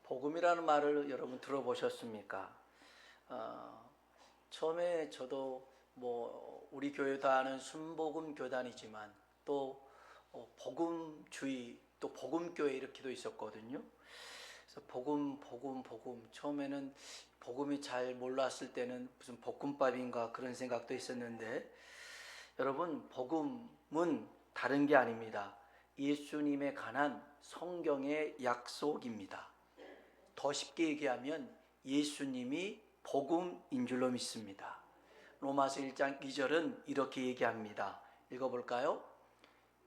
복음이라는 말을 여러분 들어보셨습니까? 처음에 저도 우리 교회도 아는 순복음 교단이지만 또 복음주의 또 복음교회 이렇게도 있었거든요. 그래서 복음 처음에는 복음이 잘 몰랐을 때는 무슨 볶음밥인가 그런 생각도 있었는데, 여러분, 복음은 다른 게 아닙니다. 예수님에 관한 성경의 약속입니다. 더 쉽게 얘기하면 예수님이 복음인 줄로 믿습니다. 로마서 1장 2절은 이렇게 얘기합니다. 읽어볼까요?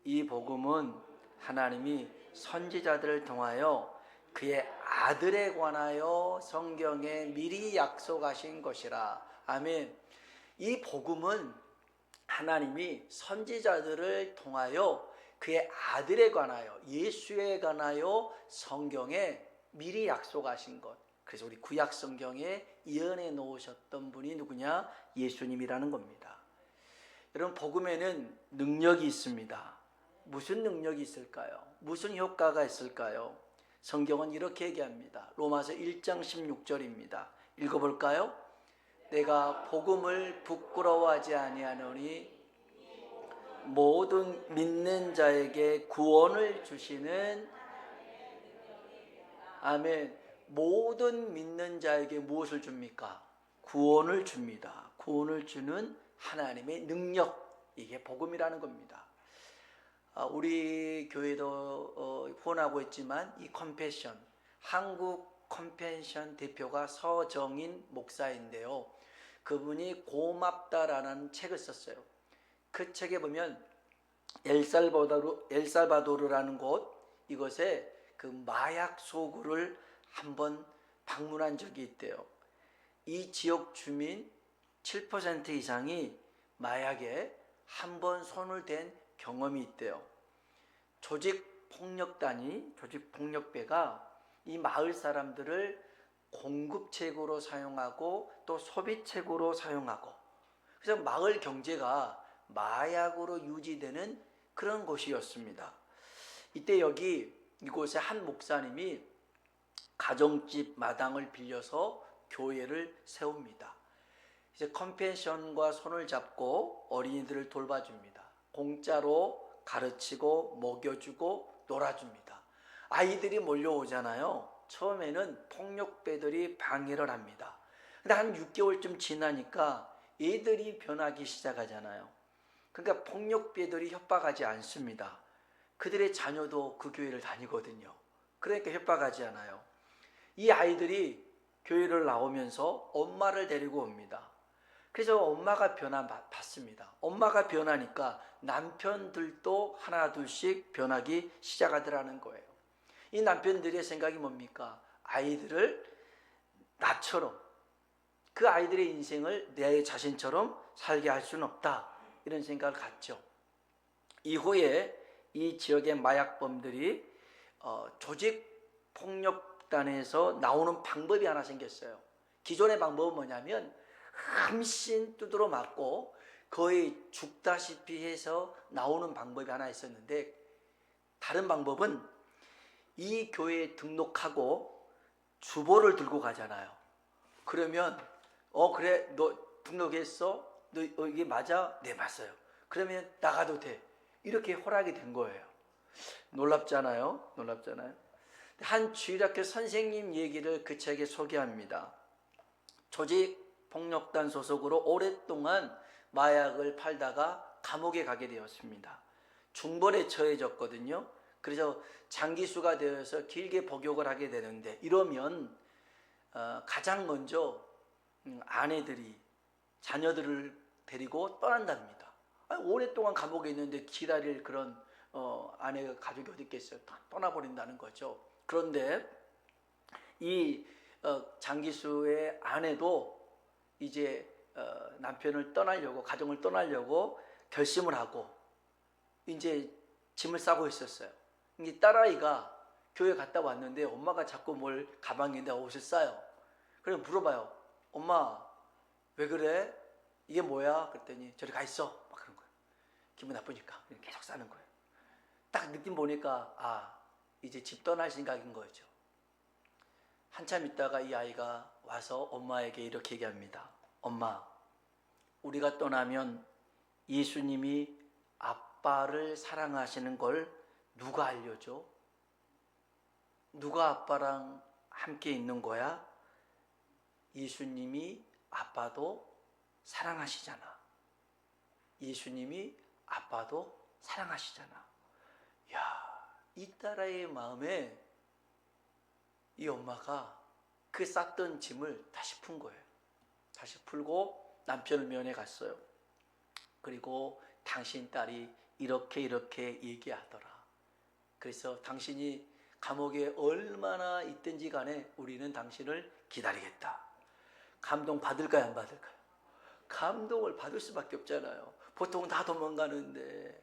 이 복음은 하나님이 선지자들을 통하여 그의 아들에 관하여 성경에 미리 약속하신 것이라. 아멘. 이 복음은 하나님이 선지자들을 통하여 그의 아들에 관하여, 예수에 관하여 성경에 미리 약속하신 것. 그래서 우리 구약 성경에 예언해 놓으셨던 분이 누구냐? 예수님이라는 겁니다. 여러분, 복음에는 능력이 있습니다. 무슨 능력이 있을까요? 무슨 효과가 있을까요? 성경은 이렇게 얘기합니다. 로마서 1장 16절입니다. 읽어볼까요? 내가 복음을 부끄러워하지 아니하노니 모든 믿는 자에게 구원을 주시는, 아멘. 모든 믿는 자에게 무엇을 줍니까? 구원을 줍니다. 구원을 주는 하나님의 능력, 이게 복음이라는 겁니다. 우리 교회도 후원하고 있지만 이 컴패션, 한국 컴패션 대표가 서정인 목사인데요. 그분이 고맙다라는 책을 썼어요. 그 책에 보면 엘살바도르라는 곳, 이곳에 그 마약 소굴을 한번 방문한 적이 있대요. 이 지역 주민 7% 이상이 마약에 한번 손을 댄 경험이 있대요. 조직폭력단이, 조직폭력배가 이 마을 사람들을 공급책으로 사용하고 또 소비책으로 사용하고, 그래서 마을 경제가 마약으로 유지되는 그런 곳이었습니다. 이때 이곳에 한 목사님이 가정집 마당을 빌려서 교회를 세웁니다. 이제 컴패션과 손을 잡고 어린이들을 돌봐줍니다. 공짜로 가르치고 먹여주고 놀아줍니다. 아이들이 몰려오잖아요. 처음에는 폭력배들이 방해를 합니다. 근데 한 6개월쯤 지나니까 애들이 변하기 시작하잖아요. 그러니까 폭력배들이 협박하지 않습니다. 그들의 자녀도 그 교회를 다니거든요. 그러니까 협박하지 않아요. 이 아이들이 교회를 나오면서 엄마를 데리고 옵니다. 그래서 엄마가 변화받습니다. 엄마가 변하니까 남편들도 하나 둘씩 변하기 시작하더라는 거예요. 이 남편들의 생각이 뭡니까? 아이들을 나처럼, 그 아이들의 인생을 내 자신처럼 살게 할 수는 없다, 이런 생각을 갖죠. 이후에 이 지역의 마약범들이 조직폭력단에서 나오는 방법이 하나 생겼어요. 기존의 방법은 뭐냐면 함씬 두드러 맞고 거의 죽다시피 해서 나오는 방법이 하나 있었는데, 다른 방법은 이 교회에 등록하고 주보를 들고 가잖아요. 그러면 그래, 너 등록했어? 너 이게 맞아? 네, 맞아요. 그러면 나가도 돼. 이렇게 허락이 된 거예요. 놀랍잖아요. 한 주일학교 선생님 얘기를 그 책에 소개합니다. 조직폭력단 소속으로 오랫동안 마약을 팔다가 감옥에 가게 되었습니다. 중벌에 처해졌거든요. 그래서 장기수가 되어서 길게 복역을 하게 되는데, 이러면 가장 먼저 아내들이 자녀들을 데리고 떠난답니다. 오랫동안 감옥에 있는데 기다릴 그런 아내가 가족이 어디 있겠어요. 다 떠나버린다는 거죠. 그런데 이 장기수의 아내도 이제 남편을 떠나려고, 가정을 떠나려고 결심을 하고 이제 짐을 싸고 있었어요. 이 딸아이가 교회 갔다 왔는데 엄마가 자꾸 뭘 가방에다 옷을 싸요. 그래서 물어봐요. 엄마, 왜 그래? 이게 뭐야? 그랬더니 저리 가 있어. 막 그런 거예요. 기분 나쁘니까 계속 싸는 거예요. 딱 느낌 보니까 이제 집 떠날 생각인 거죠. 한참 있다가 이 아이가 와서 엄마에게 이렇게 얘기합니다. 엄마, 우리가 떠나면 예수님이 아빠를 사랑하시는 걸 누가 알려줘? 누가 아빠랑 함께 있는 거야? 예수님이 아빠도 사랑하시잖아. 예수님이 아빠도 사랑하시잖아. 야, 이 딸아이의 마음에 이 엄마가 그 쌌던 짐을 다시 푼 거예요. 다시 풀고 남편을 면회 갔어요. 그리고 당신 딸이 이렇게 얘기하더라. 그래서 당신이 감옥에 얼마나 있든지 간에 우리는 당신을 기다리겠다. 감동 받을까요, 안 받을까요? 감동을 받을 수밖에 없잖아요. 보통 다 도망가는데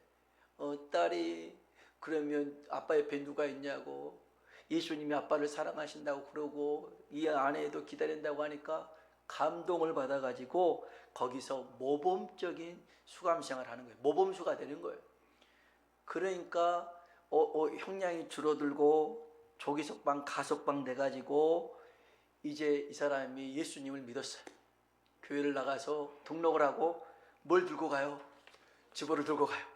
딸이 그러면 아빠 옆에 누가 있냐고, 예수님이 아빠를 사랑하신다고 그러고 이 아내도 기다린다고 하니까 감동을 받아가지고 거기서 모범적인 수감생활을 하는 거예요. 모범수가 되는 거예요. 그러니까 형량이 줄어들고 조기석방 가석방 돼가지고 이제 이 사람이 예수님을 믿었어요. 교회를 나가서 등록을 하고 뭘 들고 가요? 지보를 들고 가요.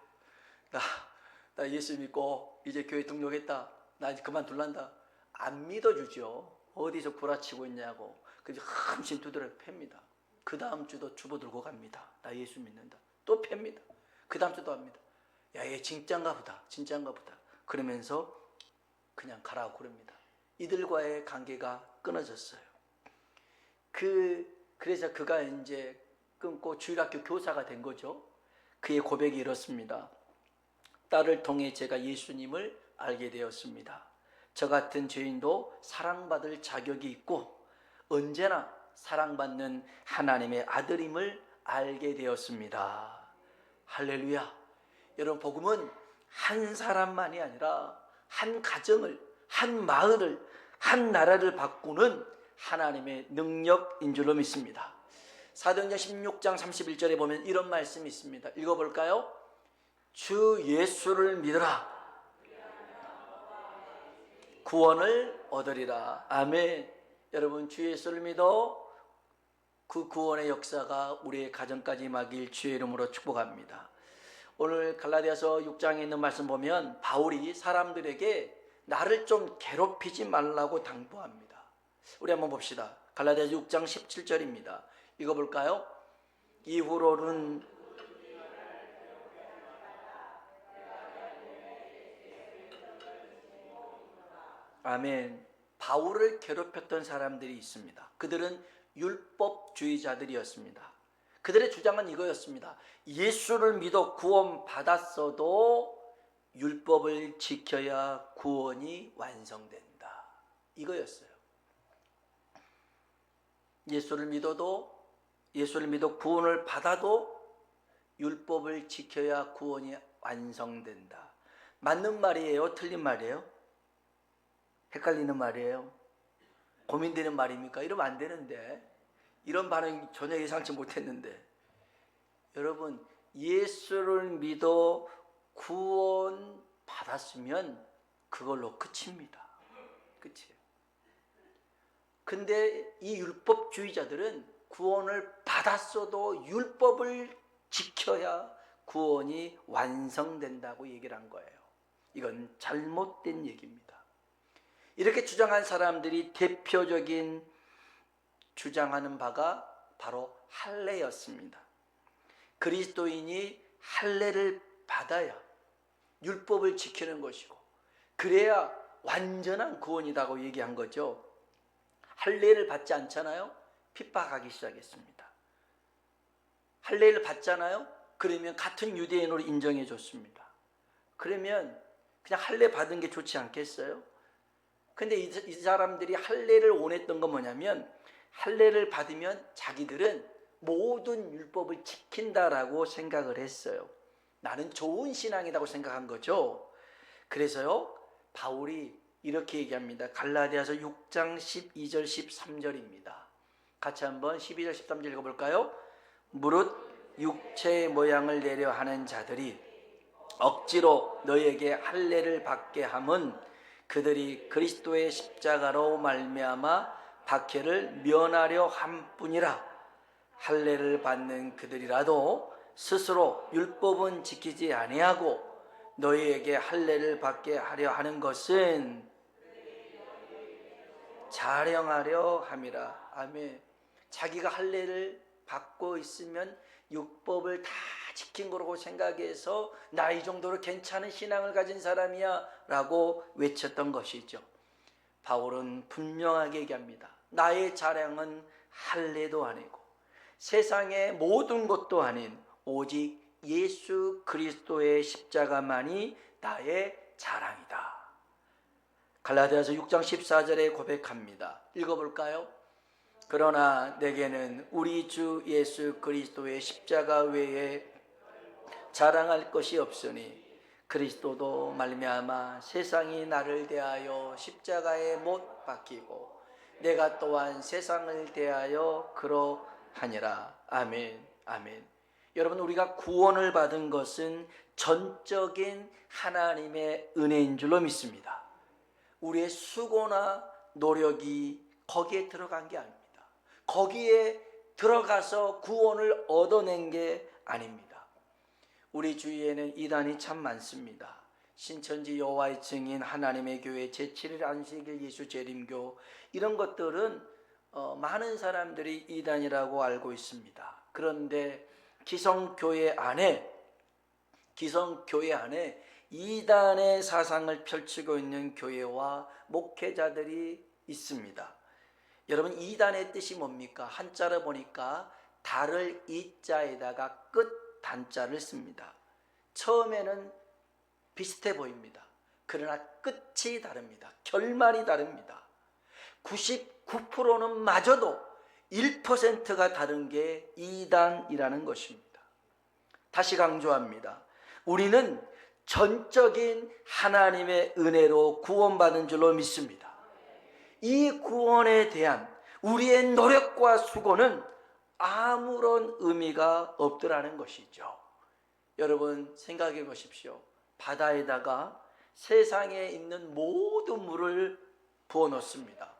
나 예수 믿고 이제 교회 등록했다. 나 이제 그만둘란다. 안 믿어주죠. 어디서 구라치고 있냐고. 그래서 함신 두드려 팹니다. 그 다음 주도 주보 들고 갑니다. 나 예수 믿는다. 또 팹니다. 그 다음 주도 합니다. 야, 얘 진짠가 보다. 그러면서 그냥 가라고 그럽니다. 이들과의 관계가 끊어졌어요. 그래서 그가 이제 끊고 주일학교 교사가 된 거죠. 그의 고백이 이렇습니다. 딸을 통해 제가 예수님을 알게 되었습니다. 저 같은 죄인도 사랑받을 자격이 있고 언제나 사랑받는 하나님의 아들임을 알게 되었습니다. 할렐루야. 여러분, 복음은 한 사람만이 아니라 한 가정을, 한 마을을, 한 나라를 바꾸는 하나님의 능력인 줄로 믿습니다. 사도행전 16장 31절에 보면 이런 말씀이 있습니다. 읽어볼까요? 주 예수를 믿으라. 구원을 얻으리라. 아멘. 여러분, 주 예수를 믿어 그 구원의 역사가 우리의 가정까지 임하길 주의 이름으로 축복합니다. 오늘 갈라디아서 6장에 있는 말씀 보면 바울이 사람들에게 나를 좀 괴롭히지 말라고 당부합니다. 우리 한번 봅시다. 갈라디아서 6장 17절입니다. 읽어볼까요? 이후로는 아멘. 바울을 괴롭혔던 사람들이 있습니다. 그들은 율법주의자들이었습니다. 그들의 주장은 이거였습니다. 예수를 믿어 구원 받았어도 율법을 지켜야 구원이 완성된다. 이거였어요. 예수를 믿어 구원을 받아도 율법을 지켜야 구원이 완성된다. 맞는 말이에요? 틀린 말이에요? 헷갈리는 말이에요? 고민되는 말입니까? 이러면 안 되는데, 이런 반응이 전혀 예상치 못했는데, 여러분, 예수를 믿어 구원 받았으면 그걸로 끝입니다. 끝이에요. 근데 이 율법주의자들은 구원을 받았어도 율법을 지켜야 구원이 완성된다고 얘기를 한 거예요. 이건 잘못된 얘기입니다. 이렇게 주장한 사람들이 대표적인 주장하는 바가 바로 할례였습니다. 그리스도인이 할례를 받아야 율법을 지키는 것이고 그래야 완전한 구원이라고 얘기한 거죠. 할례를 받지 않잖아요? 핍박하기 시작했습니다. 할례를 받잖아요? 그러면 같은 유대인으로 인정해 줬습니다. 그러면 그냥 할례 받은 게 좋지 않겠어요? 근데 이 사람들이 할례를 원했던 건 뭐냐면, 할례를 받으면 자기들은 모든 율법을 지킨다라고 생각을 했어요. 나는 좋은 신앙이라고 생각한 거죠. 그래서요, 바울이 이렇게 얘기합니다. 갈라디아서 6장 12절 13절입니다. 같이 한번 12절 13절 읽어볼까요? 무릇 육체의 모양을 내려 하는 자들이 억지로 너에게 할례를 받게 함은 그들이 그리스도의 십자가로 말미암아 박해를 면하려 함뿐이라. 할례를 받는 그들이라도 스스로 율법은 지키지 아니하고 너희에게 할례를 받게 하려 하는 것은 자령하려 함이라. 아멘. 자기가 할례를 받고 있으면 율법을 다 지킨 거라고 생각해서 나 이 정도로 괜찮은 신앙을 가진 사람이야 라고 외쳤던 것이죠. 바울은 분명하게 얘기합니다. 나의 자랑은 할례도 아니고 세상의 모든 것도 아닌 오직 예수 그리스도의 십자가만이 나의 자랑이다. 갈라디아서 6장 14절에 고백합니다. 읽어볼까요? 그러나 내게는 우리 주 예수 그리스도의 십자가 외에 자랑할 것이 없으니 그리스도도 말미암아 세상이 나를 대하여 십자가에 못 박히고 내가 또한 세상을 대하여 그러하니라. 아멘. 아멘. 여러분, 우리가 구원을 받은 것은 전적인 하나님의 은혜인 줄로 믿습니다. 우리의 수고나 노력이 거기에 들어간 게 아닙니다. 거기에 들어가서 구원을 얻어낸 게 아닙니다. 우리 주위에는 이단이 참 많습니다. 신천지 여호와의 증인, 하나님의 교회, 제7일 안식일 예수 재림교, 이런 것들은 많은 사람들이 이단이라고 알고 있습니다. 그런데 기성교회 안에 이단의 사상을 펼치고 있는 교회와 목회자들이 있습니다. 여러분, 이단의 뜻이 뭡니까? 한자로 보니까 달을 이자에다가 끝 단자를 씁니다. 처음에는 비슷해 보입니다. 그러나 끝이 다릅니다. 결말이 다릅니다. 99%는 마저도 1%가 다른 게 이단이라는 것입니다. 다시 강조합니다. 우리는 전적인 하나님의 은혜로 구원받은 줄로 믿습니다. 이 구원에 대한 우리의 노력과 수고는 아무런 의미가 없더라는 것이죠. 여러분, 생각해 보십시오. 바다에다가 세상에 있는 모든 물을 부어 넣습니다.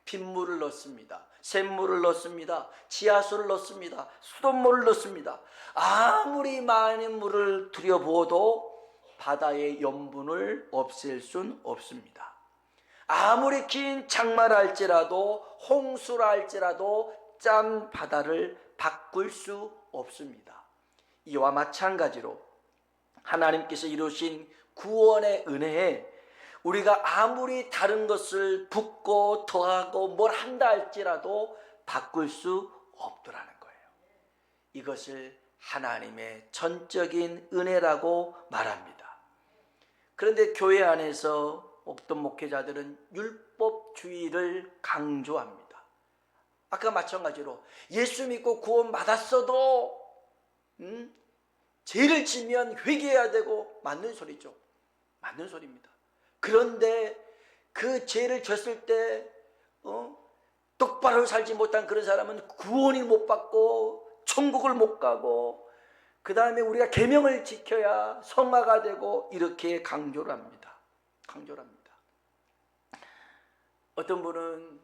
빗물을 넣습니다. 샘물을 넣습니다. 지하수를 넣습니다. 수돗물을 넣습니다. 아무리 많은 물을 들여부어도 바다의 염분을 없앨 순 없습니다. 아무리 긴 장마라 할지라도, 홍수라 할지라도 짠 바다를 바꿀 수 없습니다. 이와 마찬가지로 하나님께서 이루신 구원의 은혜에 우리가 아무리 다른 것을 붓고 더하고 뭘 한다 할지라도 바꿀 수 없더라는 거예요. 이것을 하나님의 전적인 은혜라고 말합니다. 그런데 교회 안에서 어떤 목회자들은 율법주의를 강조합니다. 아까 마찬가지로 예수 믿고 구원 받았어도 죄를 지면 회개해야 되고, 맞는 소리죠. 맞는 소리입니다. 그런데 그 죄를 졌을 때 똑바로 살지 못한 그런 사람은 구원을 못 받고 천국을 못 가고, 그 다음에 우리가 계명을 지켜야 성화가 되고, 이렇게 강조를 합니다. 어떤 분은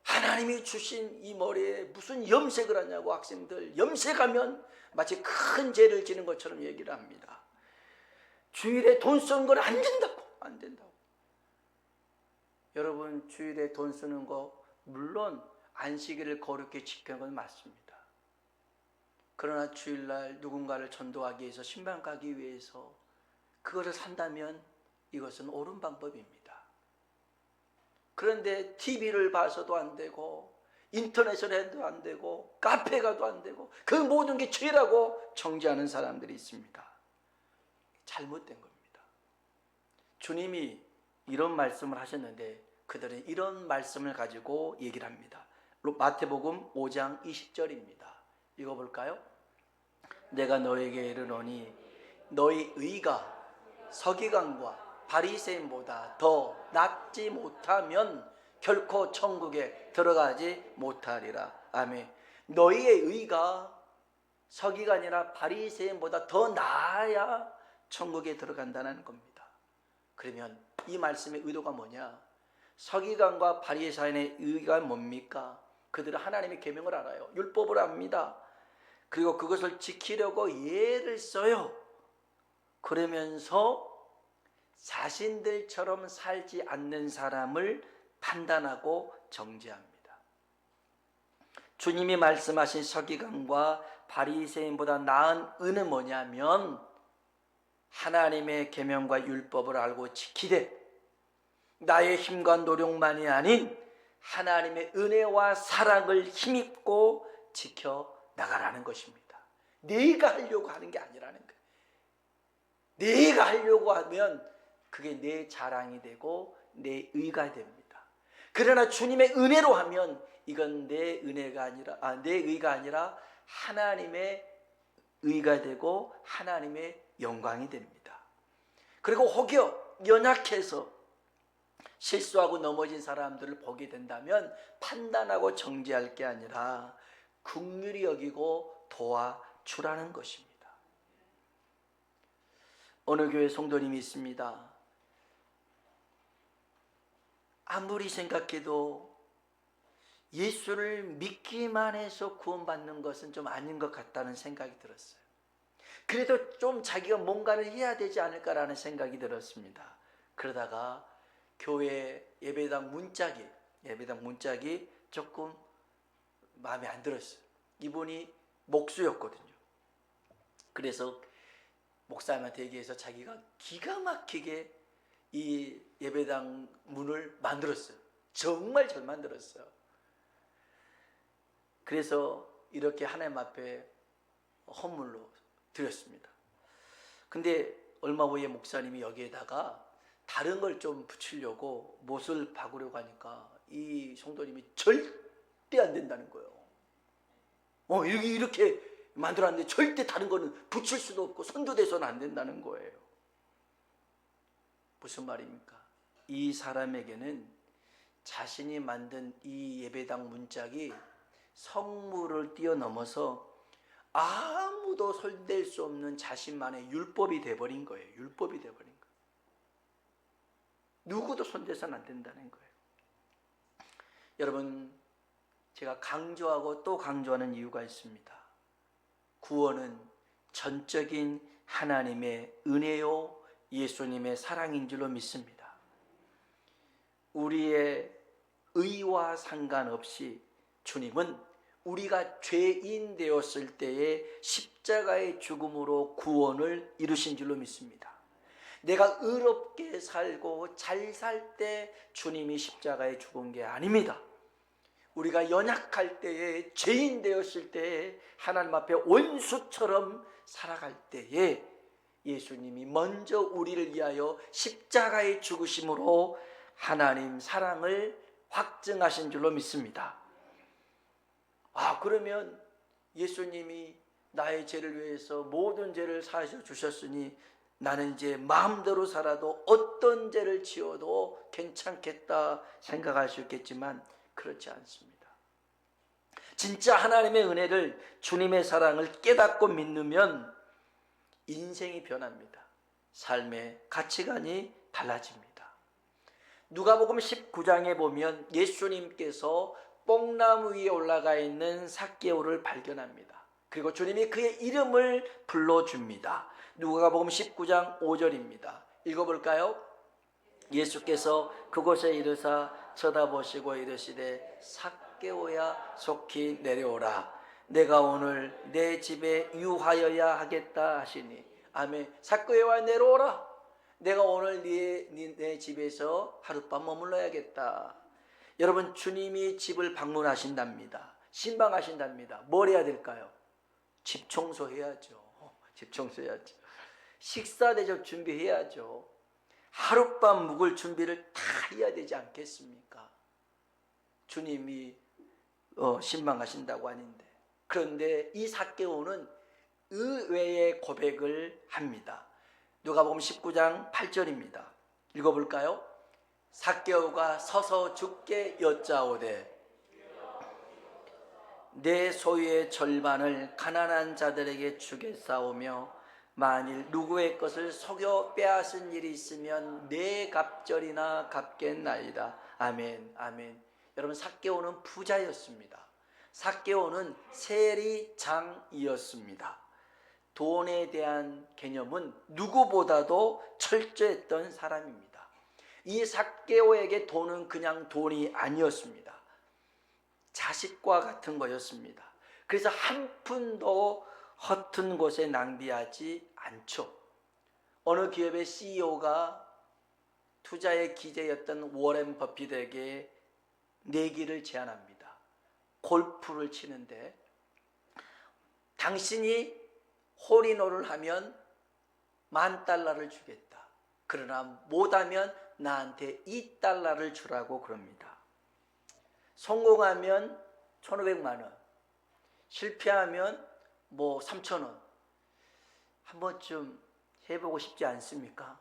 하나님이 주신 이 머리에 무슨 염색을 하냐고, 학생들 염색하면 마치 큰 죄를 지는 것처럼 얘기를 합니다. 주일에 돈 쓰는 건 안 된다고. 여러분, 주일에 돈 쓰는 거 물론 안식일을 거룩히 지키는 건 맞습니다. 그러나 주일날 누군가를 전도하기 위해서, 신방 가기 위해서 그것을 산다면 이것은 옳은 방법입니다. 그런데 TV를 봐서도 안 되고, 인터넷을 해도 안 되고, 카페 가도 안 되고, 그 모든 게 죄라고 정죄하는 사람들이 있습니다. 잘못된 겁니다. 주님이 이런 말씀을 하셨는데 그들은 이런 말씀을 가지고 얘기를 합니다. 마태복음 5장 20절입니다. 읽어볼까요? 내가 너에게 이르노니 너희 의가 서기관과 바리새인보다 더 낫지 못하면 결코 천국에 들어가지 못하리라. 아멘. 너희의 의가 서기관이나 바리새인보다 더 나아야 천국에 들어간다는 겁니다. 그러면 이 말씀의 의도가 뭐냐? 서기관과 바리새인의 의의가 뭡니까? 그들은 하나님의 계명을 알아요. 율법을 압니다. 그리고 그것을 지키려고 예를 써요. 그러면서 자신들처럼 살지 않는 사람을 판단하고 정죄합니다. 주님이 말씀하신 서기관과 바리새인보다 나은 의는 뭐냐면 하나님의 계명과 율법을 알고 지키되 나의 힘과 노력만이 아닌 하나님의 은혜와 사랑을 힘입고 지켜나가라는 것입니다. 내가 하려고 하는 게 아니라는 거예요. 내가 하려고 하면 그게 내 자랑이 되고 내 의가 됩니다. 그러나 주님의 은혜로 하면 이건 내 은혜가 아니라 내 의가 아니라 하나님의 의가 되고 하나님의 영광이 됩니다. 그리고 혹여 연약해서 실수하고 넘어진 사람들을 보게 된다면 판단하고 정죄할 게 아니라 긍휼히 여기고 도와주라는 것입니다. 어느 교회 성도님이 있습니다. 아무리 생각해도 예수를 믿기만 해서 구원받는 것은 좀 아닌 것 같다는 생각이 들었어요. 그래도 좀 자기가 뭔가를 해야 되지 않을까라는 생각이 들었습니다. 그러다가 교회 예배당 문짝이 조금 마음에 안 들었어요. 이분이 목수였거든요. 그래서 목사님한테 얘기해서 자기가 기가 막히게 이 예배당 문을 만들었어요. 정말 잘 만들었어요. 그래서 이렇게 하나님 앞에 헌물로 드렸습니다. 근데 얼마 후에 목사님이 여기에다가 다른 걸 좀 붙이려고 못을 박으려고 하니까 이 성도님이 절대 안 된다는 거예요. 이렇게 만들었는데 절대 다른 거는 붙일 수도 없고 선도돼서는 안 된다는 거예요. 무슨 말입니까? 이 사람에게는 자신이 만든 이 예배당 문짝이 성물을 뛰어넘어서 아무도 손댈 수 없는 자신만의 율법이 돼버린 거예요. 율법이 돼버린 거예요. 누구도 손대서는 안 된다는 거예요. 여러분, 제가 강조하고 또 강조하는 이유가 있습니다. 구원은 전적인 하나님의 은혜요 예수님의 사랑인 줄로 믿습니다. 우리의 의와 상관없이 주님은 우리가 죄인 되었을 때에 십자가의 죽음으로 구원을 이루신 줄로 믿습니다. 내가 의롭게 살고 잘 살 때 주님이 십자가에 죽은 게 아닙니다. 우리가 연약할 때에 죄인 되었을 때에 하나님 앞에 원수처럼 살아갈 때에 예수님이 먼저 우리를 위하여 십자가에 죽으심으로 하나님 사랑을 확증하신 줄로 믿습니다. 그러면 예수님이 나의 죄를 위해서 모든 죄를 사하셔 주셨으니 나는 이제 마음대로 살아도 어떤 죄를 지어도 괜찮겠다 생각할 수 있겠지만 그렇지 않습니다. 진짜 하나님의 은혜를, 주님의 사랑을 깨닫고 믿으면 인생이 변합니다. 삶의 가치관이 달라집니다. 누가복음 19장에 보면 예수님께서 뽕나무 위에 올라가 있는 삭개오를 발견합니다. 그리고 주님이 그의 이름을 불러줍니다. 누가복음 19장 5절입니다. 읽어볼까요? 예수께서 그곳에 이르사 쳐다보시고 이르시되 삭개오야 속히 내려오라. 내가 오늘 내 집에 유하여야 하겠다 하시니. 아멘. 삭개오야 내려오라. 내가 오늘 네 집에서 하룻밤 머물러야겠다. 여러분, 주님이 집을 방문하신답니다. 신방하신답니다. 뭘 해야 될까요? 집 청소해야죠. 집 청소해야죠. 식사 대접 준비해야죠. 하룻밤 묵을 준비를 다 해야 되지 않겠습니까? 주님이 신방하신다고 하는데. 그런데 이 삭개오는 의외의 고백을 합니다. 누가복음 19장 8절입니다. 읽어볼까요? 삭개오가 서서 주께 여짜오되 내 소유의 절반을 가난한 자들에게 주겠사오며 만일 누구의 것을 속여 빼앗은 일이 있으면 내 갑절이나 갚겠나이다. 아멘, 아멘. 여러분, 삭개오는 부자였습니다. 삭개오는 세리장이었습니다. 돈에 대한 개념은 누구보다도 철저했던 사람입니다. 이 삭개오에게 돈은 그냥 돈이 아니었습니다. 자식과 같은 거였습니다. 그래서 한 푼도 허튼 곳에 낭비하지 않죠. 어느 기업의 CEO가 투자의 기재였던 워렌 버핏에게 내기를 제안합니다. 골프를 치는데 당신이 홀인원을 하면 $10,000를 주겠다. 그러나 못하면 나한테 $2,000를 주라고 그럽니다. 성공하면 1,500만 원, 실패하면 3,000원. 한 번쯤 해보고 싶지 않습니까?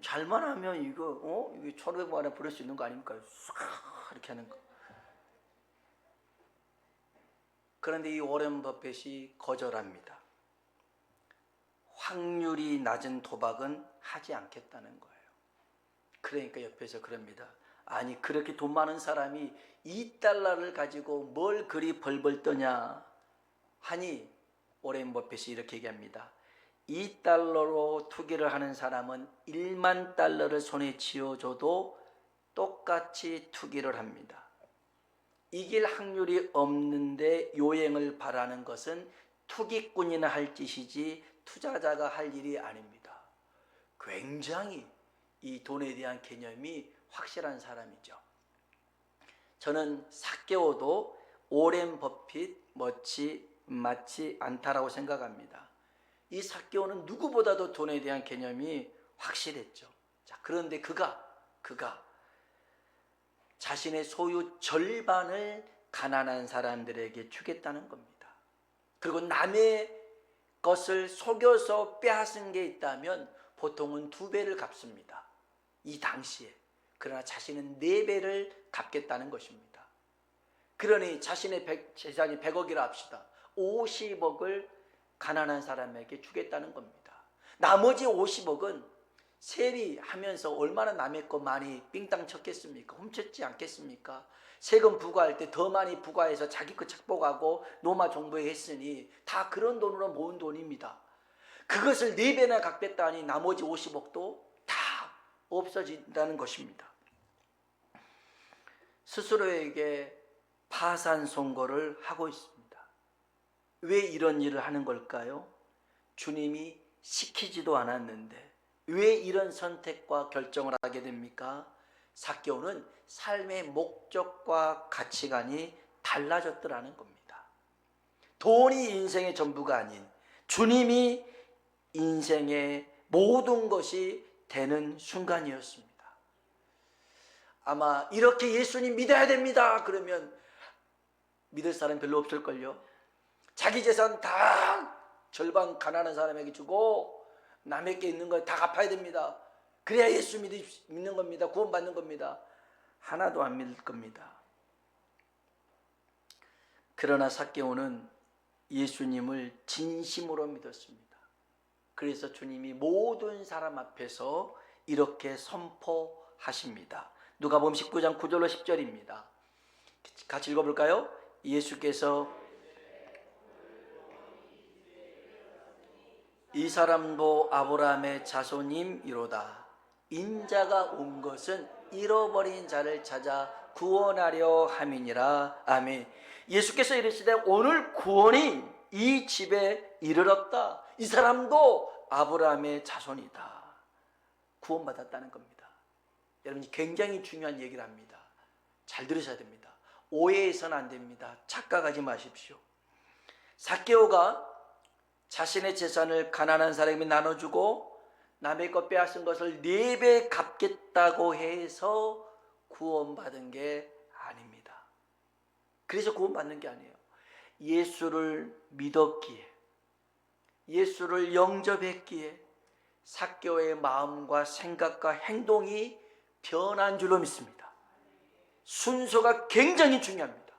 잘만 하면 이거 1,500만 원 벌을 수 있는 거 아닙니까? 싹 이렇게 하는 거. 그런데 이 워렌 버핏이 거절합니다. 확률이 낮은 도박은 하지 않겠다는 거예요. 그러니까 옆에서 그럽니다. 아니, 그렇게 돈 많은 사람이 $2,000를 가지고 뭘 그리 벌벌 떠냐 하니 워렌 버핏이 이렇게 얘기합니다. $2로 투기를 하는 사람은 $10,000,000를 손에 쥐어줘도 똑같이 투기를 합니다. 이길 확률이 없는데 요행을 바라는 것은 투기꾼이나 할 짓이지 투자자가 할 일이 아닙니다. 굉장히 이 돈에 대한 개념이 확실한 사람이죠. 저는 삭개오도 워렌 버핏 맞지 않다라고 생각합니다. 이 삭개오는 누구보다도 돈에 대한 개념이 확실했죠. 자, 그런데 그가 자신의 소유 절반을 가난한 사람들에게 주겠다는 겁니다. 그리고 남의 것을 속여서 빼앗은 게 있다면 보통은 2배를 갚습니다. 이 당시에. 그러나 자신은 4배를 갚겠다는 것입니다. 그러니 자신의 재산이 100억이라 합시다. 50억을 가난한 사람에게 주겠다는 겁니다. 나머지 50억은 세리하면서 얼마나 남의 거 많이 삥땅 쳤겠습니까? 훔쳤지 않겠습니까? 세금 부과할 때 더 많이 부과해서 자기 거 착복하고 노마 정부에 했으니 다 그런 돈으로 모은 돈입니다. 그것을 4배나 갚겠다니 나머지 50억도 다 없어진다는 것입니다. 스스로에게 파산 선고를 하고 있습니다. 왜 이런 일을 하는 걸까요? 주님이 시키지도 않았는데 왜 이런 선택과 결정을 하게 됩니까? 삭개오는 삶의 목적과 가치관이 달라졌더라는 겁니다. 돈이 인생의 전부가 아닌 주님이 인생의 모든 것이 되는 순간이었습니다. 아마 이렇게 예수님 믿어야 됩니다 그러면 믿을 사람 별로 없을걸요. 자기 재산 다 절반 가난한 사람에게 주고 남에게 있는 거 다 갚아야 됩니다. 그래야 예수 믿는 겁니다. 구원받는 겁니다. 하나도 안 믿을 겁니다. 그러나 삭개오는 예수님을 진심으로 믿었습니다. 그래서 주님이 모든 사람 앞에서 이렇게 선포하십니다. 누가복음 19장 9절로 10절입니다. 같이 읽어볼까요? 예수께서 이 사람도 아브라함의 자손임이로다. 인자가 온 것은 잃어버린 자를 찾아 구원하려 함이니라. 아멘. 예수께서 이르시되 오늘 구원이 이 집에 이르렀다. 이 사람도 아브라함의 자손이다. 구원받았다는 겁니다. 여러분, 굉장히 중요한 얘기를 합니다. 잘 들으셔야 됩니다. 오해해서는 안 됩니다. 착각하지 마십시오. 삭개오가 자신의 재산을 가난한 사람에게 나눠주고 남의 것 빼앗은 것을 4배 갚겠다고 해서 구원받은 게 아닙니다. 그래서 구원받는 게 아니에요. 예수를 믿었기에, 예수를 영접했기에 삭개오의 마음과 생각과 행동이 변한 줄로 믿습니다. 순서가 굉장히 중요합니다.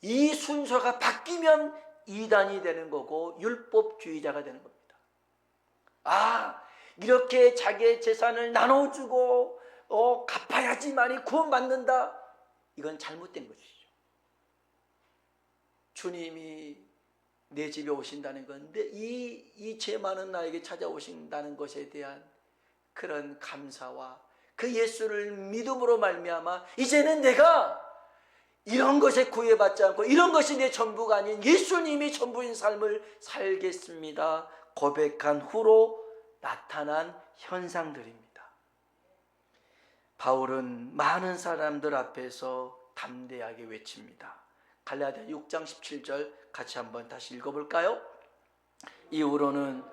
이 순서가 바뀌면 이단이 되는 거고 율법주의자가 되는 겁니다. 이렇게 자기의 재산을 나눠주고 갚아야지만이 구원받는다. 이건 잘못된 것이죠. 주님이 내 집에 오신다는 건데 이 죄 많은 나에게 찾아오신다는 것에 대한 그런 감사와 그 예수를 믿음으로 말미암아 이제는 내가 이런 것에 구애받지 않고 이런 것이 내 전부가 아닌 예수님이 전부인 삶을 살겠습니다 고백한 후로 나타난 현상들입니다. 바울은 많은 사람들 앞에서 담대하게 외칩니다. 갈라디아 6장 17절 같이 한번 다시 읽어볼까요? 이후로는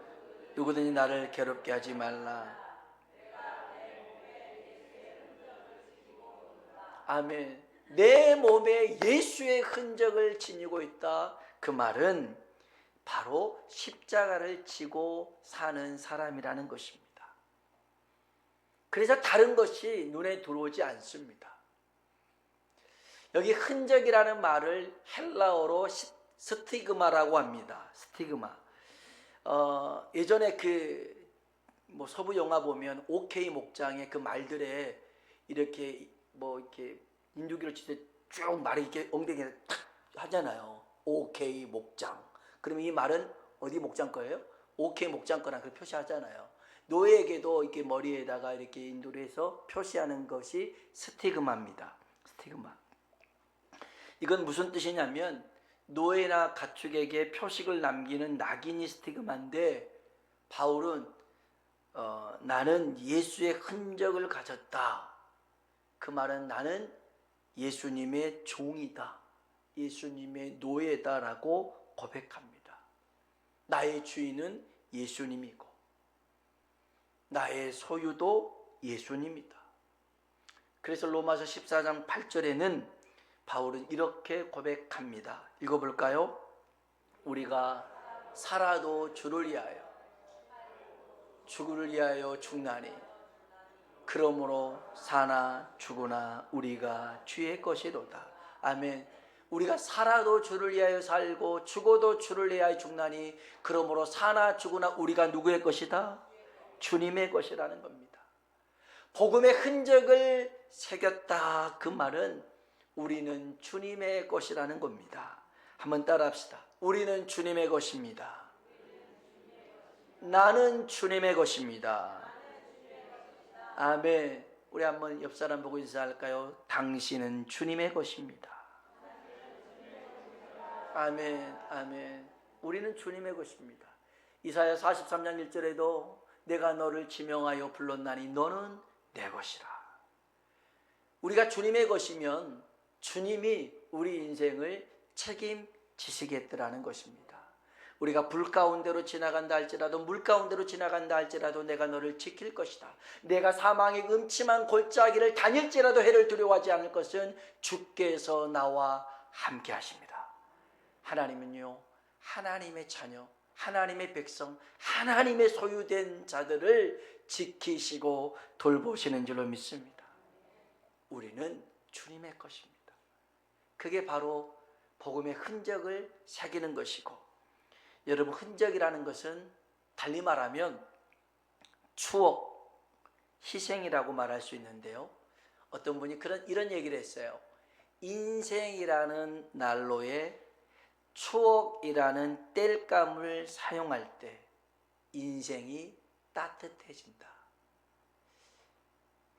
누구든지 나를 괴롭게 하지 말라. 아멘. 내 몸에 예수의 흔적을 지니고 있다. 그 말은 바로 십자가를 지고 사는 사람이라는 것입니다. 그래서 다른 것이 눈에 들어오지 않습니다. 여기 흔적이라는 말을 헬라어로 스티그마라고 합니다. 스티그마. 예전에 서부 영화 보면 OK 목장의 그 말들에 이렇게 이렇게 인두기로 칠 때 쭉 말이 이렇게 엉덩이에 탁 하잖아요. OK 목장. 그러면 이 말은 어디 목장 거예요? OK 목장 거랑 그 표시하잖아요. 노예에게도 이렇게 머리에다가 이렇게 인도를 해서 표시하는 것이 스티그마입니다. 스티그마. 이건 무슨 뜻이냐면 노예나 가축에게 표식을 남기는 낙인이 스티그마인데 바울은 나는 예수의 흔적을 가졌다. 그 말은 나는 예수님의 종이다. 예수님의 노예다라고 고백합니다. 나의 주인은 예수님이고 나의 소유도 예수님이다. 그래서 로마서 14장 8절에는 바울은 이렇게 고백합니다. 읽어볼까요? 우리가 살아도 주를 위하여 죽을 위하여 죽나니 그러므로 사나 죽으나 우리가 주의 것이로다. 아멘. 우리가 살아도 주를 위하여 살고 죽어도 주를 위하여 죽나니 그러므로 사나 죽으나 우리가 누구의 것이다? 주님의 것이라는 겁니다. 복음의 흔적을 새겼다. 그 말은 우리는 주님의 것이라는 겁니다. 한번 따라합시다. 우리는 주님의 것입니다. 나는 주님의 것입니다. 아멘. 우리 한번 옆 사람 보고 인사할까요? 당신은 주님의 것입니다. 아멘. 아멘. 우리는 주님의 것입니다. 이사야 43장 1절에도 내가 너를 지명하여 불렀나니 너는 내 것이라. 우리가 주님의 것이면 주님이 우리 인생을 책임지시겠다라는 것입니다. 우리가 불 가운데로 지나간다 할지라도 물 가운데로 지나간다 할지라도 내가 너를 지킬 것이다. 내가 사망의 음침한 골짜기를 다닐지라도 해를 두려워하지 않을 것은 주께서 나와 함께 하십니다. 하나님은요, 하나님의 자녀, 하나님의 백성, 하나님의 소유된 자들을 지키시고 돌보시는 줄로 믿습니다. 우리는 주님의 것입니다. 그게 바로 복음의 흔적을 새기는 것이고, 여러분, 흔적이라는 것은 달리 말하면 추억, 희생이라고 말할 수 있는데요. 어떤 분이 이런 얘기를 했어요. 인생이라는 난로에 추억이라는 땔감을 사용할 때 인생이 따뜻해진다.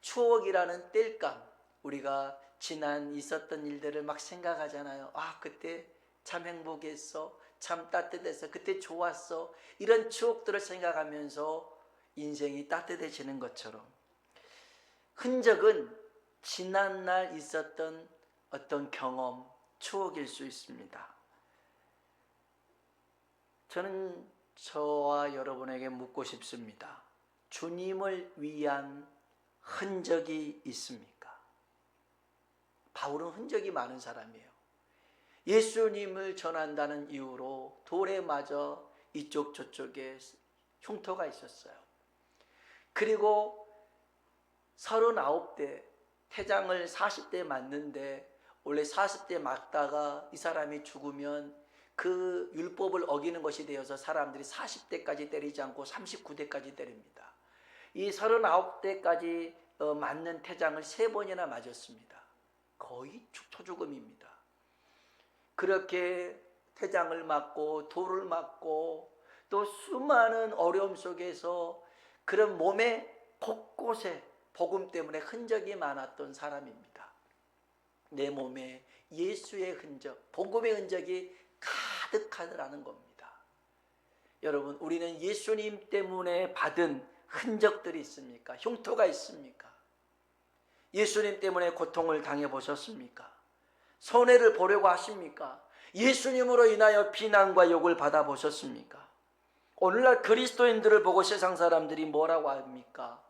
추억이라는 땔감, 우리가 지난 있었던 일들을 막 생각하잖아요. 그때 참 행복했어, 참 따뜻했어, 그때 좋았어. 이런 추억들을 생각하면서 인생이 따뜻해지는 것처럼 흔적은 지난날 있었던 어떤 경험, 추억일 수 있습니다. 저는 저와 여러분에게 묻고 싶습니다. 주님을 위한 흔적이 있습니까? 바울은 흔적이 많은 사람이에요. 예수님을 전한다는 이유로 돌에 맞아 이쪽 저쪽에 흉터가 있었어요. 그리고 39대 태장을 40대 맞는데 원래 40대 맞다가 이 사람이 죽으면 그 율법을 어기는 것이 되어서 사람들이 40대까지 때리지 않고 39대까지 때립니다. 이 39대까지 맞는 태장을 3번이나 맞았습니다. 거의 초죽음입니다. 그렇게 태장을 맞고 돌을 맞고 또 수많은 어려움 속에서 그런 몸의 곳곳에 복음 때문에 흔적이 많았던 사람입니다. 내 몸에 예수의 흔적, 복음의 흔적이 가득하더라는 겁니다. 여러분, 우리는 예수님 때문에 받은 흔적들이 있습니까? 흉터가 있습니까? 예수님 때문에 고통을 당해보셨습니까? 손해를 보려고 하십니까? 예수님으로 인하여 비난과 욕을 받아보셨습니까? 오늘날 그리스도인들을 보고 세상 사람들이 뭐라고 합니까?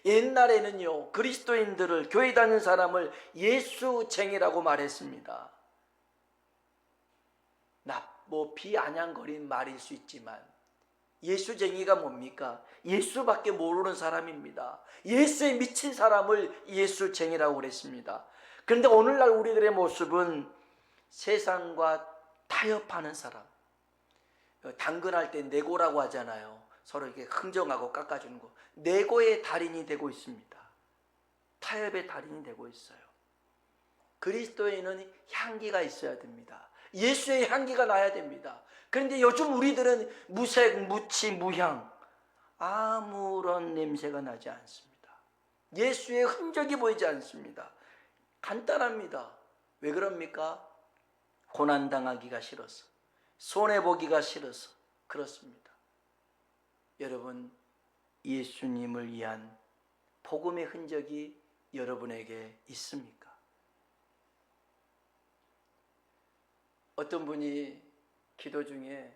옛날에는요, 그리스도인들을, 교회 다니는 사람을 예수쟁이라고 말했습니다. 비아냥거린 말일 수 있지만 예수쟁이가 뭡니까? 예수밖에 모르는 사람입니다. 예수에 미친 사람을 예수쟁이라고 그랬습니다. 그런데 오늘날 우리들의 모습은 세상과 타협하는 사람, 당근할 때 내고라고 하잖아요. 서로 이렇게 흥정하고 깎아주는 거. 내고의 달인이 되고 있습니다. 타협의 달인이 되고 있어요. 그리스도에는 향기가 있어야 됩니다. 예수의 향기가 나야 됩니다. 그런데 요즘 우리들은 무색, 무치, 무향, 아무런 냄새가 나지 않습니다. 예수의 흔적이 보이지 않습니다. 간단합니다. 왜 그럽니까? 고난당하기가 싫어서, 손해보기가 싫어서 그렇습니다. 여러분, 예수님을 위한 복음의 흔적이 여러분에게 있습니까? 어떤 분이 기도 중에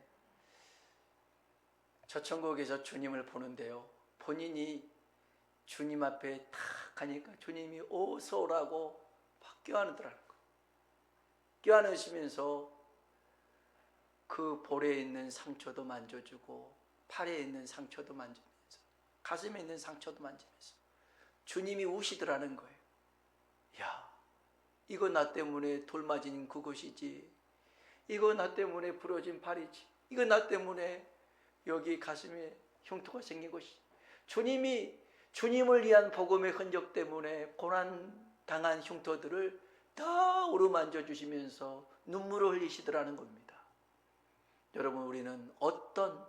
저 천국에서 주님을 보는데요, 본인이 주님 앞에 탁 가니까 주님이 어서 오라고 막 껴안으더라는 거예요. 껴안으시면서 그 볼에 있는 상처도 만져주고 팔에 있는 상처도 만지면서 가슴에 있는 상처도 만지면서 주님이 우시더라는 거예요. 야, 이거 나 때문에 돌 맞은 그것이지, 이거 나 때문에 부러진 팔이지, 이거 나 때문에 여기 가슴에 흉터가 생긴 것이지. 주님을 위한 복음의 흔적 때문에 고난당한 흉터들을 다 어루만져 주시면서 눈물을 흘리시더라는 겁니다. 여러분, 우리는 어떤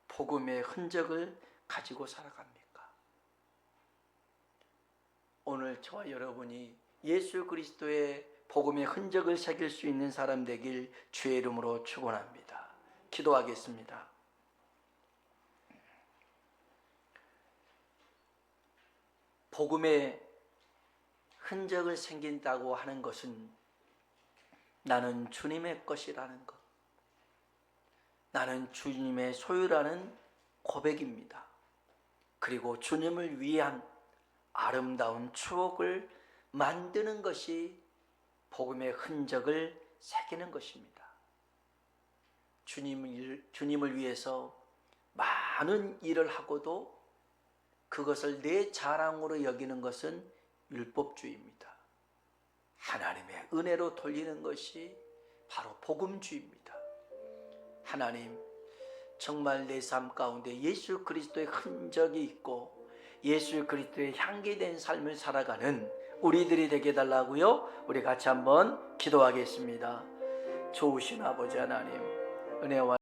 복음의 흔적을 가지고 살아갑니까? 오늘 저와 여러분이 예수 그리스도의 복음의 흔적을 새길 수 있는 사람 되길 주의 이름으로 축원합니다. 기도하겠습니다. 복음의 흔적을 생긴다고 하는 것은 나는 주님의 것이라는 것, 나는 주님의 소유라는 고백입니다. 그리고 주님을 위한 아름다운 추억을 만드는 것이 복음의 흔적을 새기는 것입니다. 주님을 위해서 많은 일을 하고도 그것을 내 자랑으로 여기는 것은 율법주의입니다. 하나님의 은혜로 돌리는 것이 바로 복음주의입니다. 하나님, 정말 내 삶 가운데 예수 그리스도의 흔적이 있고 예수 그리스도의 향기된 삶을 살아가는 우리들이 되게 해달라고요. 우리 같이 한번 기도하겠습니다. 좋으신 아버지 하나님, 은혜와